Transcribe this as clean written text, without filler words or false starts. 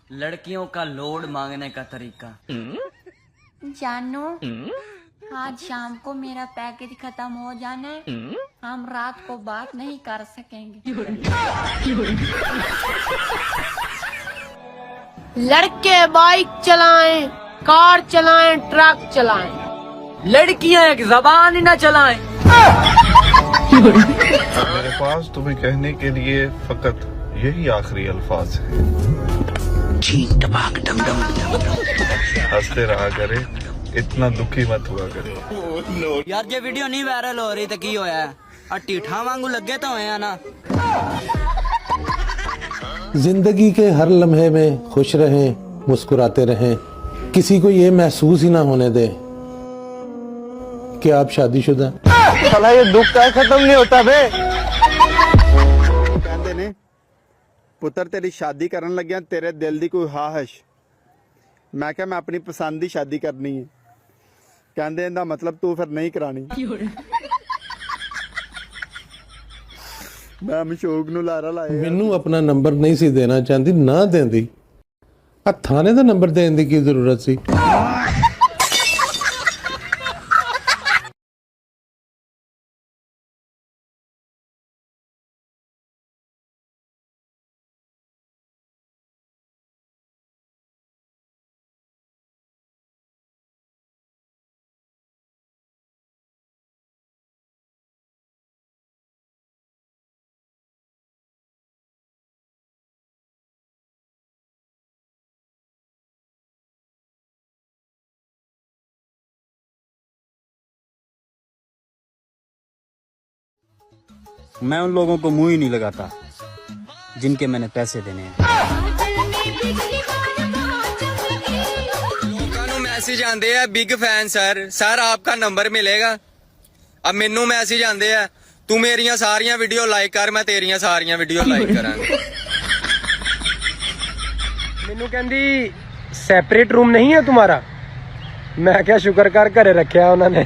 लड़कियों का लोड मांगने का तरीका। जानू, आज शाम को मेरा पैकेज खत्म हो जाना है, हम रात को बात नहीं कर सकेंगे। लड़के बाइक चलाएं, कार चलाएं, ट्रक चलाएं, लड़कियां एक जबान ही ना चलाएं। मेरे पास तुम्हें कहने के लिए फकत यही आखिरी अल्फाज है। हंसते रहा करे, इतना दुखी मत हुआ करे। यार जे वीडियो नहीं वायरल हो रही तो की होया है? आ टीठा वांगू लगे तो होया ना। जिंदगी के हर लम्हे में खुश रहें, मुस्कुराते रहें, किसी को ये महसूस ही ना होने दें कि आप शादीशुदा हैं। साला ये दुख का खत्म नहीं होता बे। कहते ने पुत्र तेरी शादी करन लग्या तेरे दिल दी कोई ख्वाहिश। मैं क्या मैं अपनी पसंद दी शादी करनी है। कहते इहदा मतलब तू फिर नहीं करानी। मैं मशोक नू लारा लाया। ਮੈਨੂੰ ਆਪਣਾ ਨੰਬਰ ਨਹੀਂ ਸੀ ਦੇਣਾ ਚਾਹੁੰਦੀ, ਨਾ ਦਿੰਦੀ। ਆ ਥਾਣੇ ਦਾ ਨੰਬਰ ਦੇਣ ਦੀ ਕੀ ਜ਼ਰੂਰਤ ਸੀ? मैं उन लोगों को मुंह ही नहीं लगाता जिनके मैंने पैसे देने हैं। लोगों ਨੂੰ ਮੈਸੇਜ ਆਂਦੇ ਆ ਬਿਗ ਫੈਨ ਸਰ ਆਪਕਾ ਨੰਬਰ ਮਿਲੇਗਾ। अब ਮੈਨੂੰ ਮੈਸੇਜ ਆਂਦੇ ਆ ਤੂੰ ਮੇਰੀਆਂ ਸਾਰੀਆਂ ਵੀਡੀਓ ਲਾਈਕ ਕਰ, ਮੈਂ ਤੇਰੀਆਂ ਸਾਰੀਆਂ ਵੀਡੀਓ ਲਾਈਕ ਕਰਾਂਗਾ। ਮੈਨੂੰ ਕਹਿੰਦੀ ਸੈਪਰੇਟ ਰੂਮ ਨਹੀਂ ਹੈ ਤੁਹਾਡਾ। ਮੈਂ ਕਿਹਾ ਸ਼ੁਕਰ ਕਰ ਘਰੇ ਰੱਖਿਆ ਉਹਨਾਂ ਨੇ।